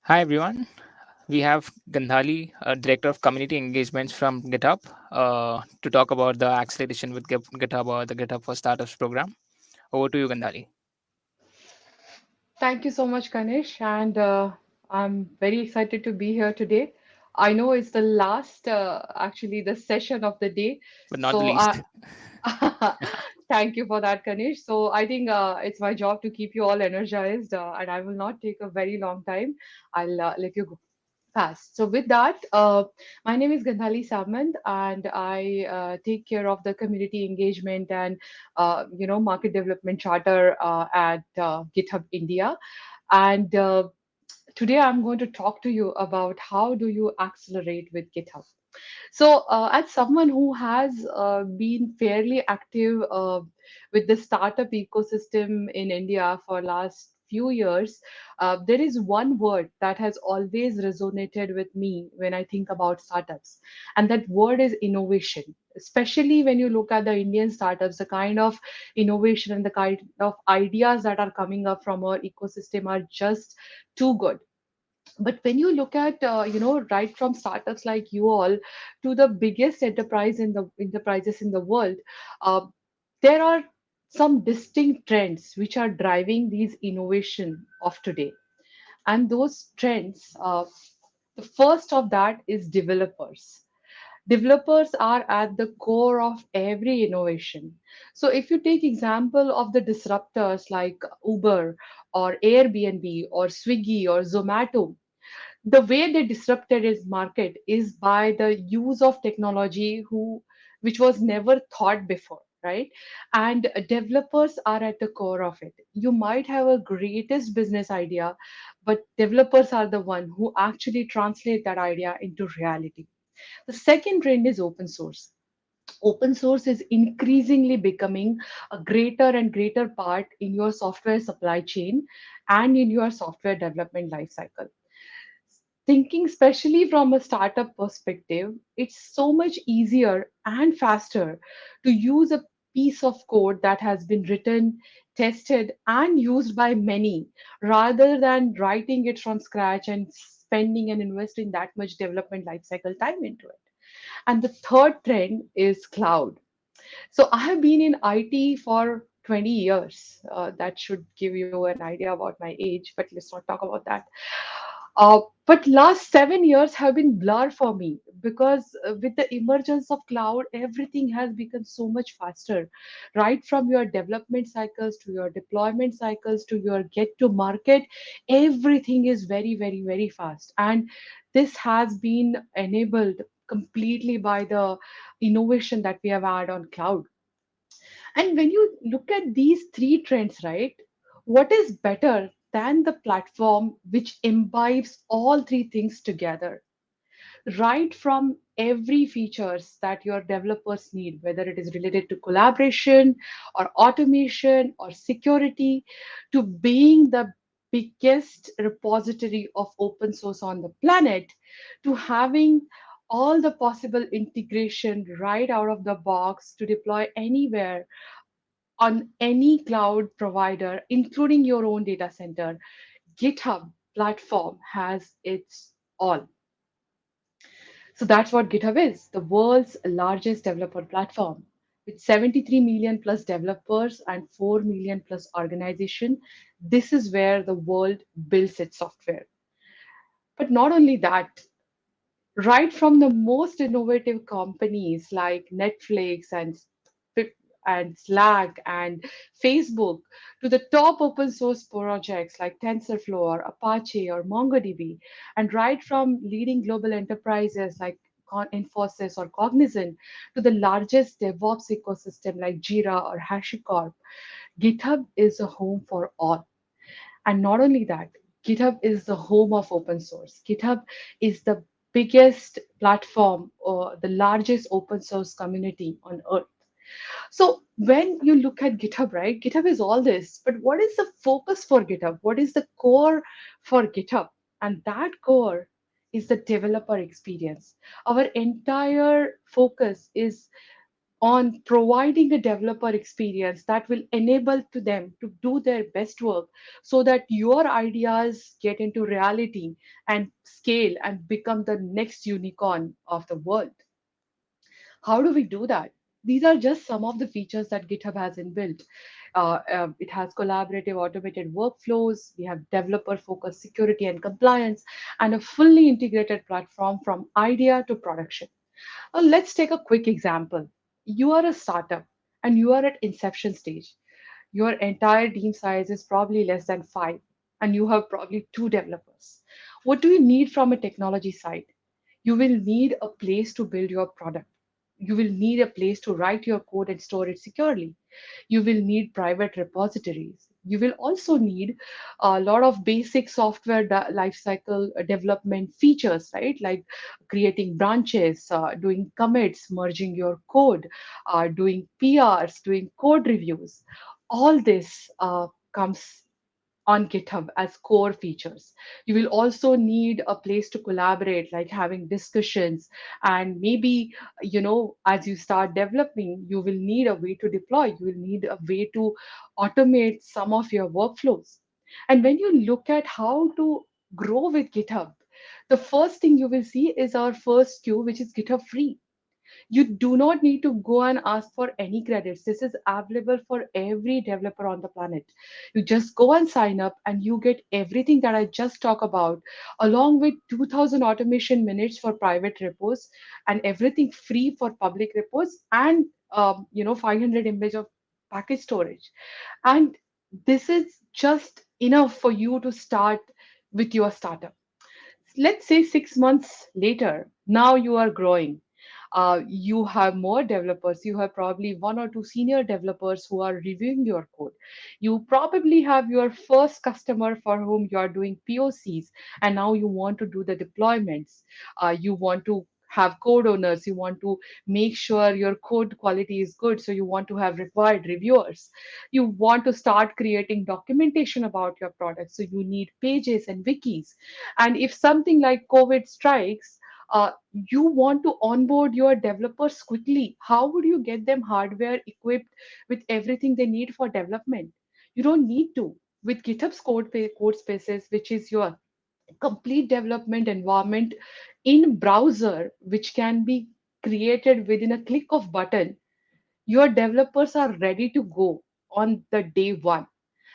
Hi everyone. We have Gandhali, Director of Community Engagements from GitHub, to talk about the acceleration with GitHub or the GitHub for Startups program. Over to you, Gandhali. Thank you so much, Ganesh, and I'm very excited to be here today. I know it's the last, actually, the session of the day, But not the so least. thank you for that, Ganesh. So I think it's my job to keep you all energized, and I will not take a very long time. I'll let you go fast. So with that, my name is Gandhali Samant, and I take care of the community engagement and market development charter at GitHub India. And today I'm going to talk to you about how do you accelerate with GitHub. So, as someone who has been fairly active with the startup ecosystem in India for last few years, there is one word that has always resonated with me when I think about startups, and that word is innovation. Especially when you look at the Indian startups, the kind of innovation and the kind of ideas that are coming up from our ecosystem are just too good. But when you look at right from startups like you all to the biggest enterprises in the world, uh, there are some distinct trends which are driving these innovation of today. And those trends, the first of that is developers. Developers are at the core of every innovation. So if you take example of the disruptors like Uber or Airbnb or Swiggy or Zomato, the way they disrupted its market is by the use of technology which was never thought before, right? And developers are at the core of it. You might have a greatest business idea, but developers are the one who actually translate that idea into reality. The second trend is open source. Open source is increasingly becoming a greater and greater part in your software supply chain and in your software development lifecycle. Thinking especially from a startup perspective, it's so much easier and faster to use a piece of code that has been written, tested, and used by many rather than writing it from scratch and spending and investing that much development lifecycle time into it. And the third trend is cloud. So I have been in IT for 20 years. That should give you an idea about my age, but let's not talk about that. But last 7 years have been blur for me because with the emergence of cloud, everything has become so much faster. Right from your development cycles to your deployment cycles to your get to market, everything is very, very, very fast. And this has been enabled completely by the innovation that we have had on cloud. And when you look at these three trends, right, what is better than the platform which imbibes all three things together? Right from every features that your developers need, whether it is related to collaboration or automation or security, to being the biggest repository of open source on the planet, to having all the possible integration right out of the box to deploy anywhere on any cloud provider, including your own data center. GitHub platform has its all. So that's what GitHub is, the world's largest developer platform. With 73 million plus developers and 4 million plus organization, this is where the world builds its software. But not only that, right from the most innovative companies like Netflix and Slack and Facebook to the top open source projects like TensorFlow or Apache or MongoDB, and right from leading global enterprises like Infosys or Cognizant to the largest DevOps ecosystem like Jira or HashiCorp, GitHub is a home for all. And not only that, GitHub is the home of open source. GitHub is the biggest platform or the largest open source community on earth. So when you look at GitHub, right, GitHub is all this, but what is the focus for GitHub? What is the core for GitHub? And that core is the developer experience. Our entire focus is on providing a developer experience that will enable to them to do their best work so that your ideas get into reality and scale and become the next unicorn of the world. How do we do that? These are just some of the features that GitHub has inbuilt. It has collaborative automated workflows, we have developer focused security and compliance, and a fully integrated platform from idea to production. Let's take a quick example. You are a startup and you are at inception stage. Your entire team size is probably less than five, and you have probably two developers. What do you need from a technology side? You will need a place to build your product. You will need a place to write your code and store it securely. You will need private repositories. You will also need a lot of basic software lifecycle development features, right? Like creating branches, doing commits, merging your code, doing PRs, doing code reviews. All this comes on GitHub as core features. You will also need a place to collaborate, like having discussions, and maybe, as you start developing, you will need a way to deploy, you will need a way to automate some of your workflows. And when you look at how to grow with GitHub, the first thing you will see is our first queue, which is GitHub free. You do not need to go and ask for any credits. This is available for every developer on the planet. You just go and sign up, and you get everything that I just talked about, along with 2000 automation minutes for private repos, and everything free for public repos, and 500 image of package storage. And this is just enough for you to start with your startup. Let's say 6 months later, now you are growing. You have more developers. You have probably one or two senior developers who are reviewing your code. You probably have your first customer for whom you are doing POCs, and now you want to do the deployments. You want to have code owners. You want to make sure your code quality is good. So you want to have required reviewers. You want to start creating documentation about your product. So you need pages and wikis. And if something like COVID strikes, you want to onboard your developers quickly. How would you get them hardware equipped with everything they need for development? You don't need to. With GitHub's code spaces, which is your complete development environment in browser, which can be created within a click of button, your developers are ready to go on the day one.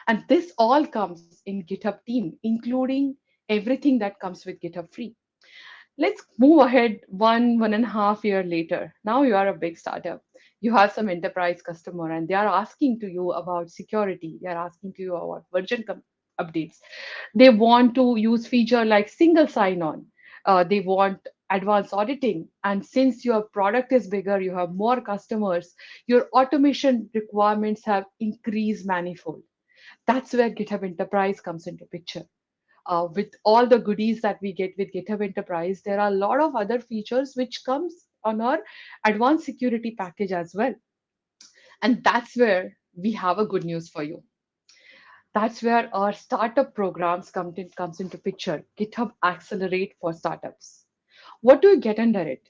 And this all comes in GitHub team, including everything that comes with GitHub free. Let's move ahead 1.5 year later. Now you are a big startup. You have some enterprise customer, and they are asking to you about security. They are asking to you about updates. They want to use feature like single sign-on. They want advanced auditing. And since your product is bigger, you have more customers, your automation requirements have increased manifold. That's where GitHub Enterprise comes into picture. With all the goodies that we get with GitHub Enterprise, there are a lot of other features which comes on our advanced security package as well. And that's where we have a good news for you. That's where our startup programs comes into picture. GitHub Accelerate for startups. What do you get under it?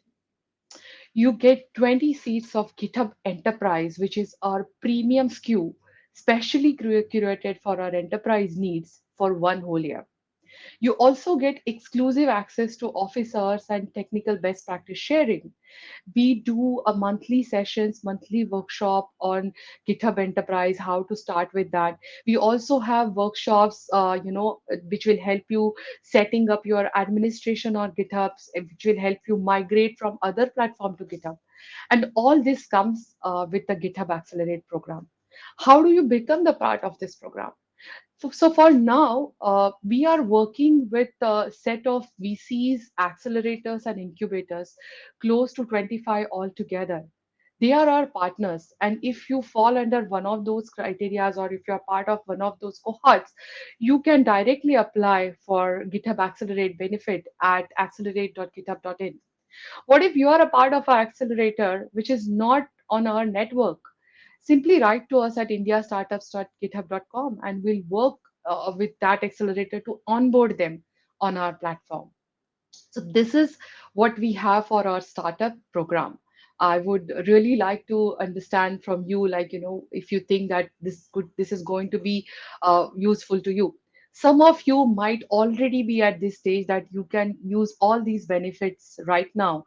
You get 20 seats of GitHub Enterprise, which is our premium SKU, specially curated for our enterprise needs for one whole year. You also get exclusive access to office hours and technical best practice sharing. We do a monthly sessions, monthly workshop on GitHub Enterprise, how to start with that. We also have workshops, which will help you setting up your administration on GitHub, which will help you migrate from other platform to GitHub. And all this comes with the GitHub Accelerate program. How do you become the part of this program? So for now, we are working with a set of VCs, accelerators, and incubators, close to 25 altogether. They are our partners. And if you fall under one of those criterias, or if you're part of one of those cohorts, you can directly apply for GitHub Accelerate benefit at accelerate.github.in. What if you are a part of our accelerator, which is not on our network? Simply write to us at indiastartups.github.com, and we'll work with that accelerator to onboard them on our platform. So this is what we have for our startup program. I would really like to understand from you, like, if you think that this is going to be useful to you. Some of you might already be at this stage that you can use all these benefits right now.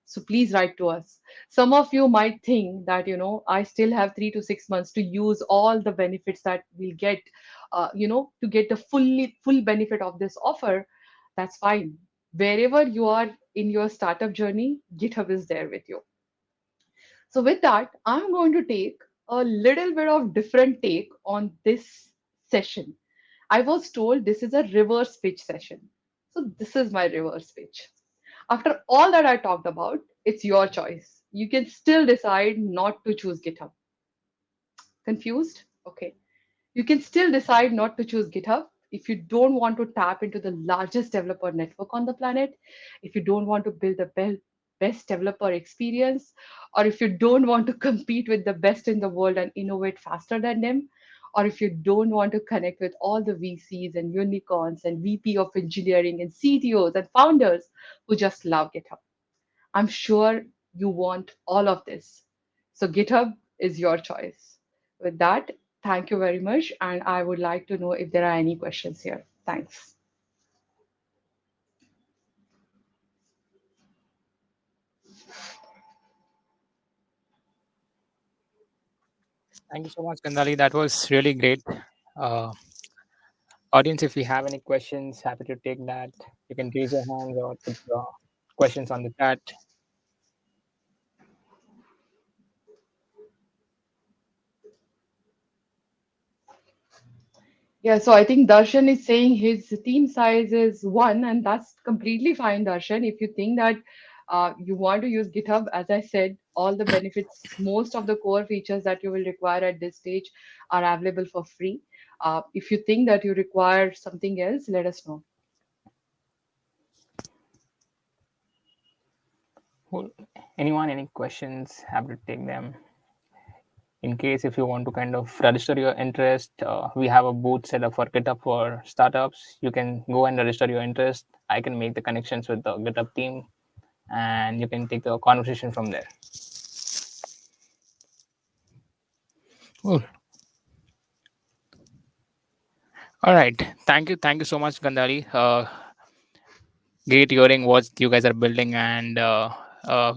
So please write to us. Some of you might think that, I still have 3 to 6 months to use all the benefits that we'll get, to get the full benefit of this offer. That's fine. Wherever you are in your startup journey, GitHub is there with you. So with that, I'm going to take a little bit of different take on this session. I was told this is a reverse pitch session. So this is my reverse pitch. After all that I talked about, it's your choice. You can still decide not to choose GitHub. Confused? Okay. You can still decide not to choose GitHub if you don't want to tap into the largest developer network on the planet, if you don't want to build the best developer experience, or if you don't want to compete with the best in the world and innovate faster than them, or if you don't want to connect with all the VCs and unicorns and VP of engineering and CTOs and founders who just love GitHub. I'm sure you want all of this. So GitHub is your choice. With that, thank you very much. And I would like to know if there are any questions here. Thanks. Thank you so much, Gandhali. That was really great. Uh, Audience, if you have any questions, happy to take that. You can raise your hands or put your questions on the chat. Yeah, so I think Darshan is saying his team size is one, and that's completely fine, Darshan. If you think that you want to use GitHub, as I said, all the benefits, most of the core features that you will require at this stage are available for free. If you think that you require something else, let us know. Who- Anyone, any questions? Happy to take them. In case if you want to kind of register your interest, we have a booth set up for GitHub for startups. You can go and register your interest. I can make the connections with the GitHub team, and you can take the conversation from there. Cool. All right. Thank you so much, Gandhari. Great hearing what you guys are building, and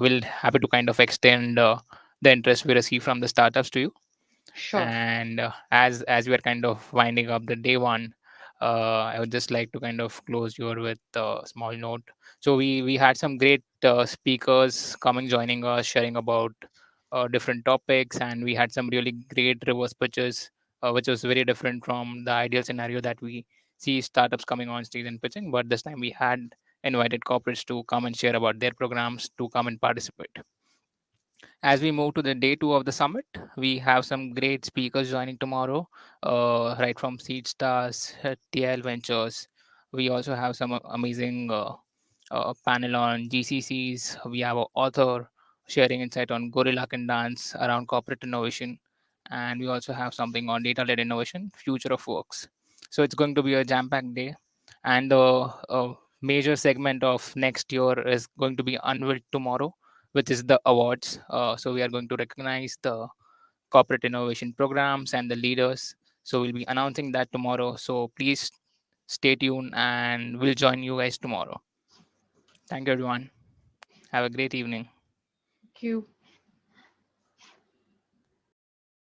we'll happy to kind of extend the interest we receive from the startups to you. Sure. And as we are kind of winding up the day one, I would just like to kind of close your with a small note. So we had some great speakers coming, joining us, sharing about different topics, and we had some really great reverse pitches, which was very different from the ideal scenario that we see startups coming on stage and pitching. But this time we had invited corporates to come and share about their programs, to come and participate. As we move to the day two of the summit, we have some great speakers joining tomorrow, right from Seed Stars, TL Ventures. We also have some amazing panel on GCCs. We have an author sharing insight on Gorilla Can Dance around corporate innovation. And we also have something on data led innovation, future of works. So it's going to be a jam packed day. And the major segment of next year is going to be unveiled tomorrow, which is the awards. So we are going to recognize the corporate innovation programs and the leaders. So we'll be announcing that tomorrow. So please stay tuned, and we'll join you guys tomorrow. Thank you, everyone. Have a great evening. Thank you.